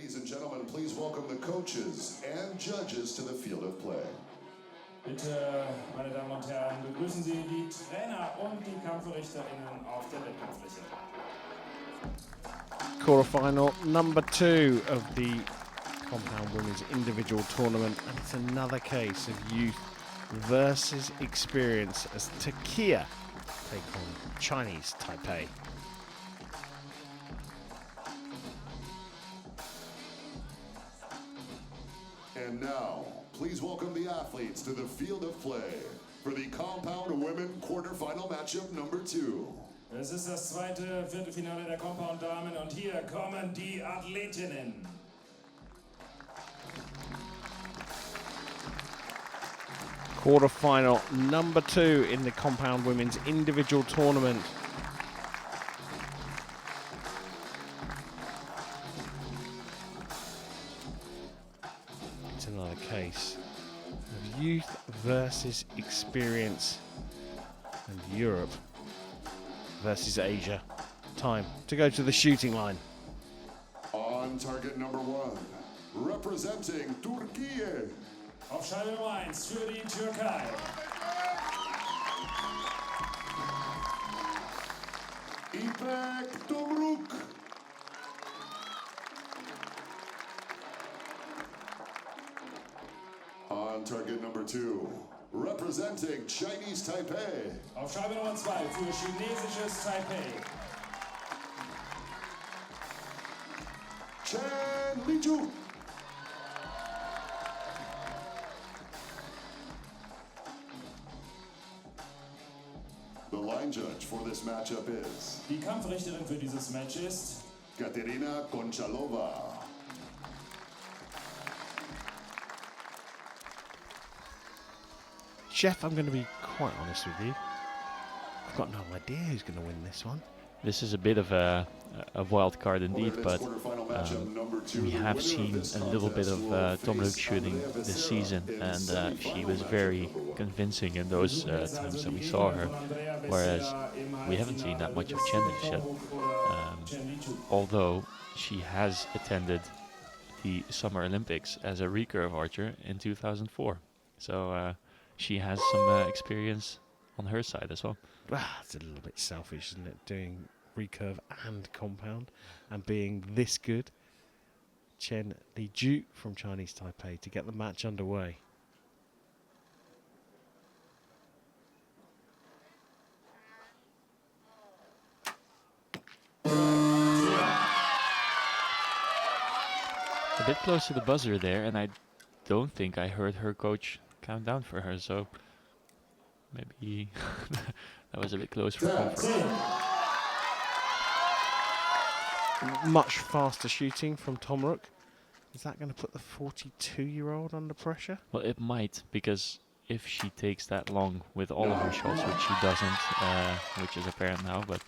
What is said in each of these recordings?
Ladies and gentlemen, please welcome the coaches and judges to the field of play. Bitte, meine Damen und Herren, begrüßen Sie die Trainer und die KampfrichterInnen auf der Wettkampffläche. Quarterfinal number 2 of the Compound Women's Individual Tournament, and it's another case of youth versus experience as Turkey take on Chinese Taipei. And now, please welcome the athletes to the field of play for the Compound Women Quarterfinal Matchup number 2. Es ist das zweite Viertelfinale der Compound-Damen und hier kommen die Athletinnen. Quarterfinal number 2 in the Compound Women's Individual Tournament. It's another case of youth versus experience, and Europe versus Asia. Time to go to the shooting line. On target number 1, representing Turkey. Auf Scheibe Nummer 1 für die Türkei. Ipek Tomruk. On target number 2, representing Chinese Taipei. Auf Scheibe Nummer 2 für chinesisches Taipei. Chen Li Ju. The line judge for this matchup is Die Kampfrichterin für dieses Match ist Katerina Konchalova. Chef, I'm going to be quite honest with you. I've got no idea who's going to win this one. This is a bit of a wild card indeed, but we have seen a little bit of Tomruk shooting this season, and she was very convincing in those times that we saw her, whereas we haven't seen that much of Chen yet. Although she has attended the Summer Olympics as a recurve archer in 2004, so she has some experience on her side as well. It's a little bit selfish, isn't it? Doing recurve and compound and being this good. Chen Li Ju from Chinese Taipei to get the match underway. A bit close to the buzzer there, and I don't think I heard her coach count down for her, so maybe that was a bit close for comfort. Much faster shooting from Tomruk. Is that going to put the 42-year-old under pressure? Well, it might, because if she takes that long with all of her shots, which she doesn't, which is apparent now, but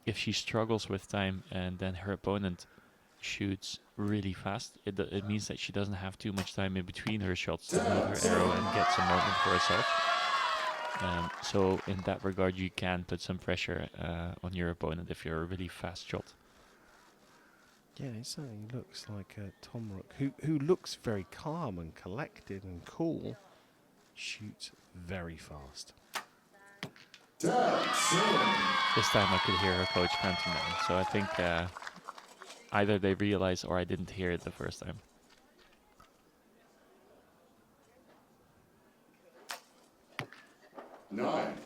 if she struggles with time and then her opponent shoots really fast, it means that she doesn't have too much time in between her shots to load her arrow and get some moment for herself. So in that regard, you can put some pressure on your opponent if you're a really fast shot. Yeah, it certainly looks like Tomruk, who looks very calm and collected and cool, shoots very fast. This time I could hear her coach counting down, so I think either they realized or I didn't hear it the first time. Nine.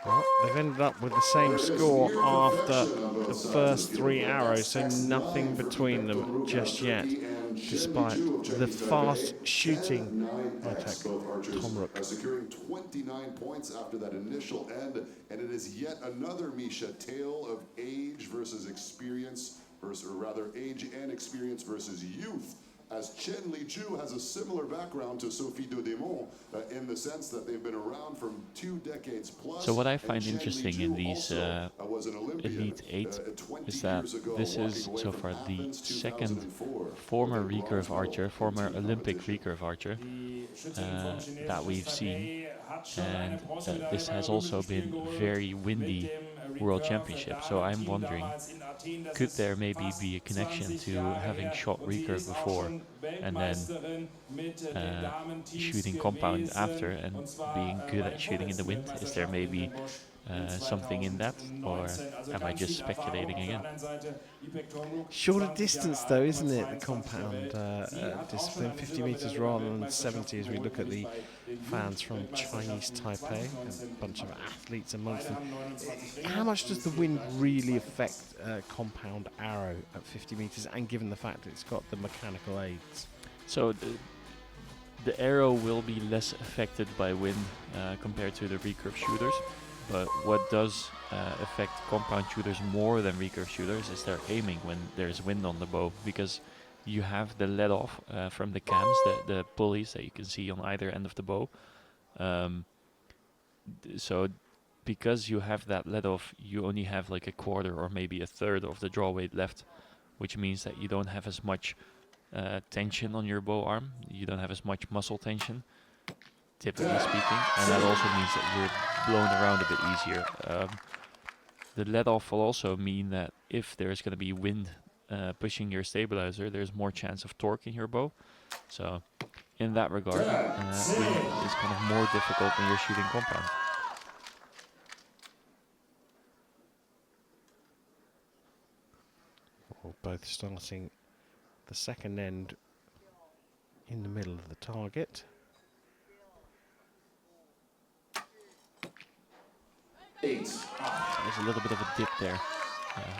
Well, they've ended up with the same score after the first 3 arrows, so nothing between them just yet, despite the fast shooting Ipek Tomruk. Securing 29 points after that initial end, and it is yet another, Misha, tale of age versus experience, or rather age and experience versus youth, as Chen Li Ju has a similar background to Sophie Dodemont in the sense that they've been around for 2 decades plus. So what I find interesting in these Elite 8 is that this is so far the second former recurve archer, former Olympic recurve archer that we've seen, and this has also been very windy World Championships. So I'm wondering, could there maybe be a connection to having shot recurve before and then shooting compound after and being good at shooting in the wind? Is there maybe something in that, or am I just speculating again? Shorter distance though, isn't it? The compound discipline, 50 meters rather than 70 as we look at the fans from Chinese Taipei, a bunch of athletes amongst them. How much does the wind really affect compound arrow at 50 meters, and given the fact it's got the mechanical aids? So the arrow will be less affected by wind compared to the recurve shooters, but what does affect compound shooters more than recurve shooters is their aiming when there's wind on the bow, because you have the let off from the cams, the pulleys that you can see on either end of the bow. So because you have that let off, you only have like a quarter or maybe a third of the draw weight left, which means that you don't have as much tension on your bow arm. You don't have as much muscle tension, typically speaking, and that also means that you're blown around a bit easier. The let off will also mean that if there's going to be wind pushing your stabilizer, there's more chance of torque in your bow. So in that regard, wind is kind of more difficult when you're shooting compound. Well, both starting the second end in the middle of the target. There's a little bit of a dip there.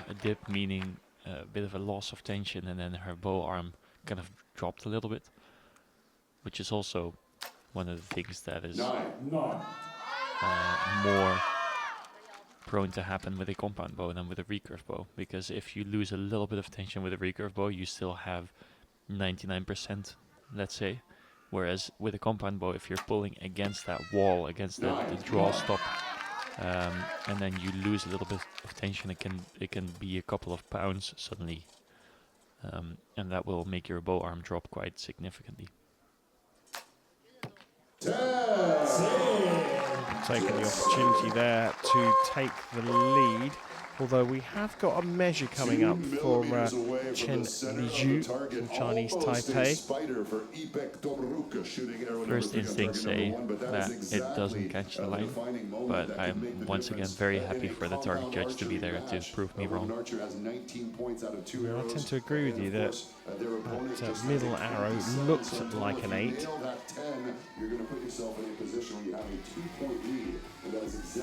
A dip meaning a bit of a loss of tension, and then her bow arm kind of dropped a little bit, which is also one of the things that is more prone to happen with a compound bow than with a recurve bow, because if you lose a little bit of tension with a recurve bow, you still have 99%, let's say, whereas with a compound bow, if you're pulling against that wall, against the draw stop, and then you lose a little bit of tension, it can be a couple of pounds suddenly, and that will make your bow arm drop quite significantly. Taking the opportunity there to take the lead, although we have got a measure coming up for Chen Li Ju from Chinese Taipei. First instincts say that it doesn't catch the line, but I'm once again very happy for the target judge to be there to prove me wrong. I tend to agree with you that that middle arrow looks like an 8.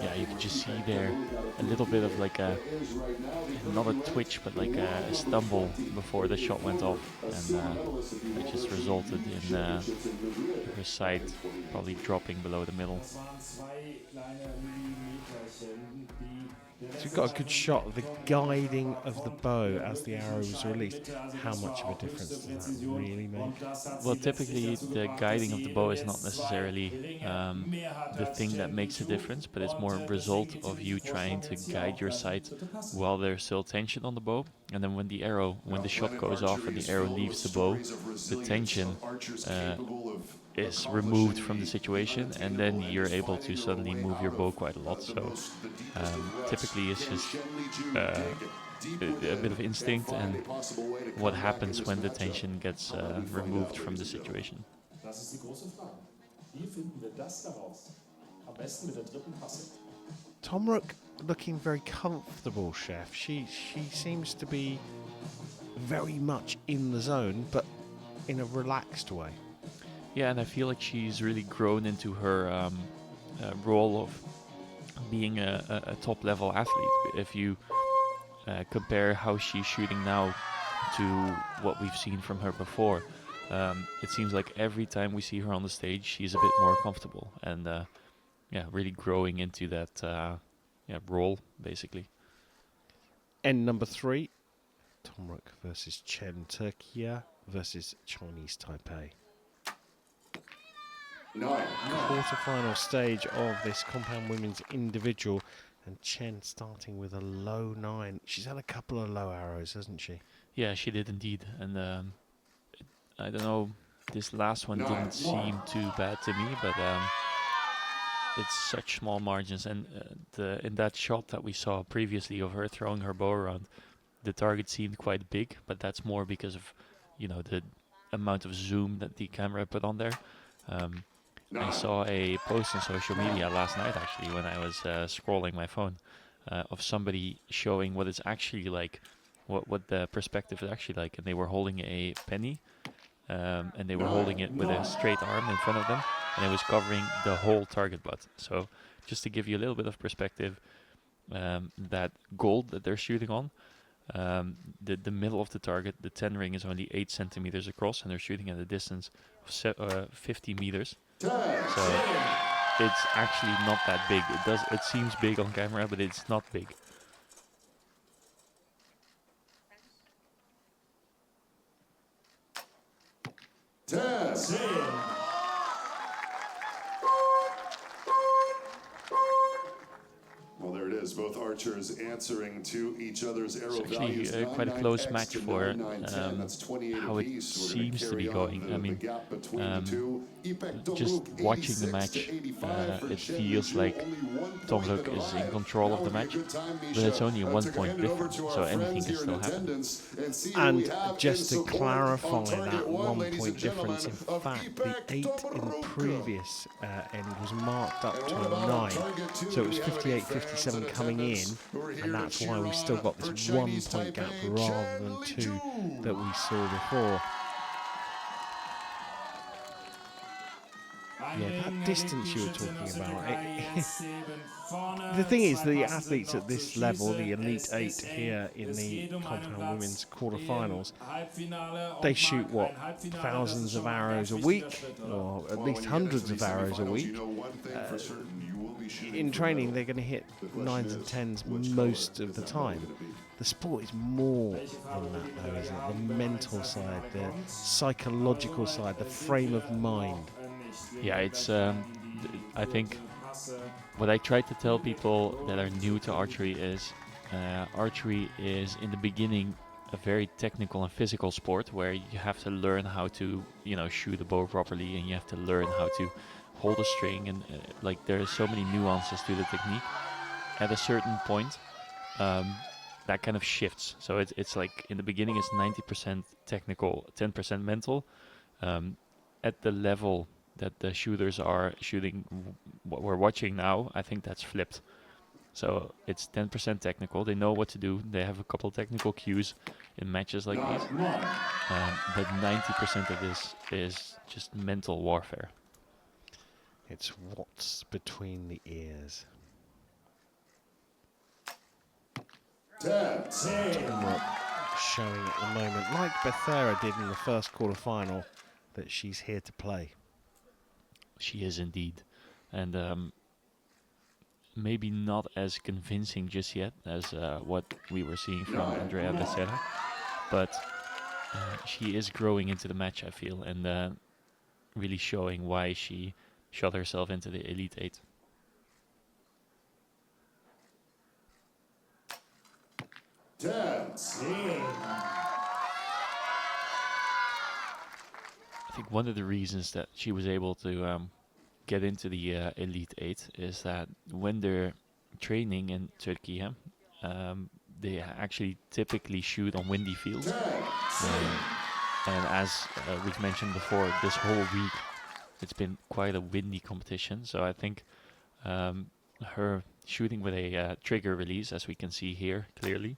Yeah, you can just see there a little bit of like not a twitch, but like a stumble before the shot went off, and it just resulted in her sight probably dropping below the middle. So we've got a good shot of the guiding of the bow as the arrow was released. How much of a difference does that really make? Well, typically the guiding of the bow is not necessarily the thing that makes a difference, but it's more a result of you trying to guide your sight while there's still tension on the bow. And then when the shot goes off and the arrow leaves the bow, the tension is removed from the situation, and then you're able to suddenly move your bow quite a lot. So typically it's just a bit of instinct and what happens when the tension gets removed from the situation. Tomruk looking very comfortable, Chef. She seems to be very much in the zone, but in a relaxed way. Yeah, and I feel like she's really grown into her role of being a top-level athlete. If you compare how she's shooting now to what we've seen from her before, it seems like every time we see her on the stage, she's a bit more comfortable and really growing into that role, basically. End number 3, Tomruk versus Chen, Turkey versus Chinese Taipei. Quarterfinal stage of this compound women's individual, and Chen starting with a low 9. She's had a couple of low arrows, hasn't she? Yeah, she did indeed, and I don't know, this last one didn't seem too bad to me, but it's such small margins, and in that shot that we saw previously of her throwing her bow around, the target seemed quite big, but that's more because of, you know, the amount of zoom that the camera put on there. I saw a post on social media last night, actually, when I was scrolling my phone, of somebody showing what it's actually like, what the perspective is actually like, and they were holding a penny, and they were holding it with a straight arm in front of them, and it was covering the whole target butt. So just to give you a little bit of perspective, that gold that they're shooting on, the middle of the target, the 10 ring is only 8 centimeters across, and they're shooting at a distance of 50 meters. So it's actually not that big. It seems big on camera, but it's not big. Well, there it is. Both archers answering to each other's arrow It's actually values. quite a close match for That's 28 how it apiece. We're gonna seems to carry be on going. I mean, the gap between the two. Ipek just Tomruk, watching the 86 match, to 85 for it Chen Li feels Ju, like only 1 point Tomruk behind. is in control of Now the would be a match, good time, but it's Misha, only a to 1 point hand it over difference, to so our anything friends can here in still happen. attendance and see who And we have just in to support clarify on target that 1, 1 ladies point and difference, gentlemen, in of fact, the Ipek 8 in the Tomruk. previous end was marked up And to what a about 9. on target 2? So it was Do we have any 58-57 fans coming in, attendance who are here and to that's why cheer we've still on got for this 1 Chinese point gap Taipei, rather Chen than Li 2 Ju. that we saw before. Yeah, that distance you were talking about. The thing is, the athletes at this level, the Elite 8 here in the compound women's quarterfinals, they shoot, what, thousands of arrows a week, or at least hundreds of arrows a week. In training, they're going to hit 9s and 10s most of the time. The sport is more than that, though, isn't it? The mental side, the psychological side, the frame of mind. Yeah, it's. I think what I try to tell people that are new to archery is, archery is in the beginning a very technical and physical sport where you have to learn how to, you know, shoot a bow properly, and you have to learn how to hold a string, and like there are so many nuances to the technique. At a certain point, that kind of shifts. So it's like in the beginning it's 90% technical, 10% mental. At the level that the shooters are shooting, what we're watching now, I think that's flipped. So it's 10% technical. They know what to do. They have a couple technical cues in matches like these. But 90% of this is just mental warfare. It's what's between the ears. Tomruk showing at the moment, like Becerra did in the first quarterfinal, that she's here to play. She is indeed. And maybe not as convincing just yet as what we were seeing from Andrea Becerra, but she is growing into the match, I feel, and really showing why she shot herself into the Elite 8. I think one of the reasons that she was able to get into the Elite 8 is that when they're training in Turkey, they actually typically shoot on windy fields. And as we've mentioned before, this whole week it's been quite a windy competition. So I think her shooting with a trigger release, as we can see here clearly,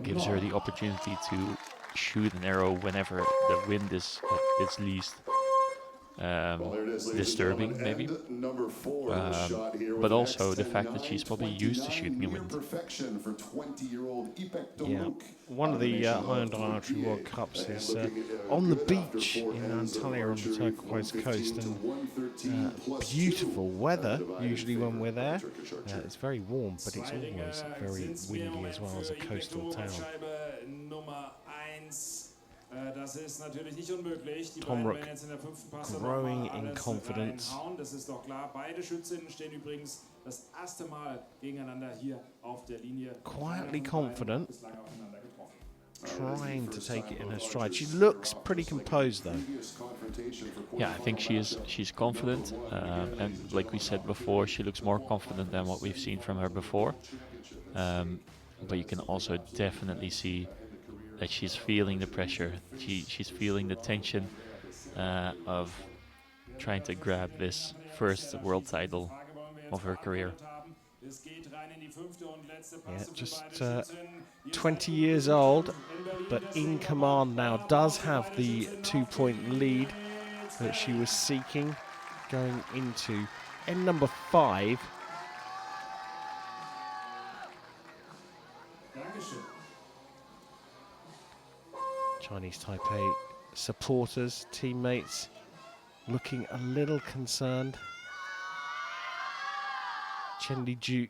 gives her the opportunity to shoot an arrow whenever the wind is at its least disturbing, maybe. But also the fact that she's probably used to shooting in wind. Yeah, one of the High-End Archery World Cups is on the beach in Antalya on the turquoise coast, and beautiful weather usually when we're there. It's very warm, but it's always very windy as well as a coastal town. Tomruk growing in confidence. Quietly confident. trying to take it in her stride. She looks pretty composed, though. Yeah, I think she's confident, and like we said before, she looks more confident than what we've seen from her before. But you can also definitely see that she's feeling the pressure. She's feeling the tension of trying to grab this first world title of her career. Yeah, just 20 years old, but in command now. Does have the 2-point lead that she was seeking going into end number 5. Chinese Taipei supporters, teammates looking a little concerned. Chen Li Ju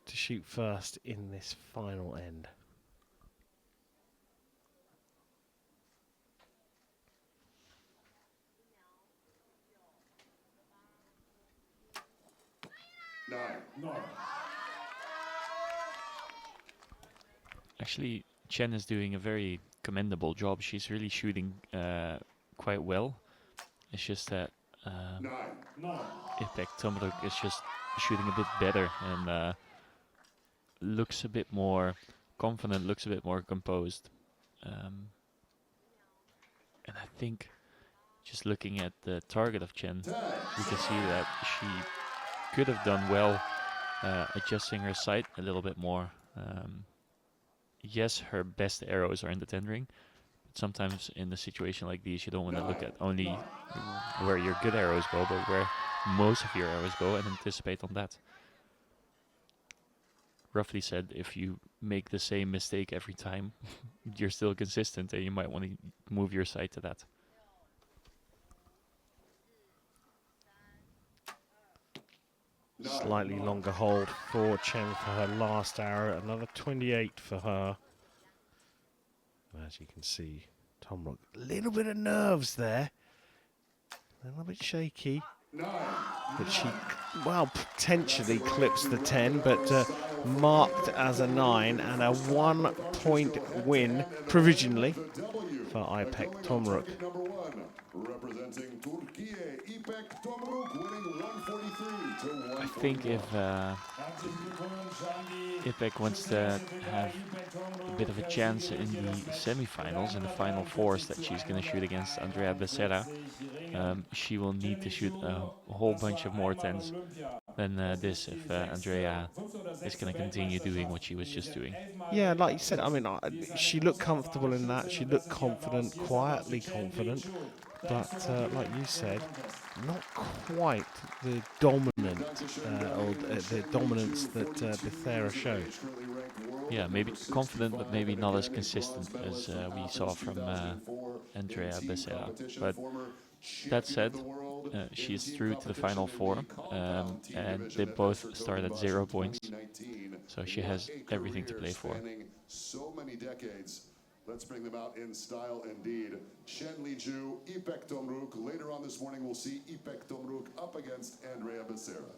to shoot first in this final end. Actually, Chen is doing a very commendable job. She's really shooting quite well. It's just that Ipek Tomruk is just shooting a bit better and looks a bit more confident, looks a bit more composed. And I think just looking at the target of Chen, you can see that she could have done well adjusting her sight a little bit more. Yes, her best arrows are in the 10 ring. But sometimes in a situation like these, you don't want to look at only where your good arrows go, but where most of your arrows go and anticipate on that. Roughly said, if you make the same mistake every time, you're still consistent and you might want to move your sight to that. Slightly longer hold for Chen for her last arrow. Another 28 for her. As you can see, Tomruk, a little bit of nerves there. A little bit shaky. But she, well, potentially clips the 10, but marked as a 9 and a 1-point win provisionally for Ipek Tomruk. Representing Turkey, Ipek Tomruk winning 143 to 141. I think if Ipek wants to have a bit of a chance in the semi-finals and the final fours that she's going to shoot against Andrea Becerra, she will need to shoot a whole bunch of more 10s than this if Andrea is going to continue doing what she was just doing. Yeah, like you said, I mean, she looked comfortable in that. She looked confident, quietly confident. But like you said, not quite the dominant or the dominance that Becerra showed. Yeah, maybe confident, but maybe not as consistent as we saw from Andrea Becerra. But that said, she is through to the final four, and they both start at 0 points. So she has everything to play for. So many decades. Let's bring them out in style indeed. Chen Li Ju, Ipek Tomruk. Later on this morning, we'll see Ipek Tomruk up against Andrea Becerra.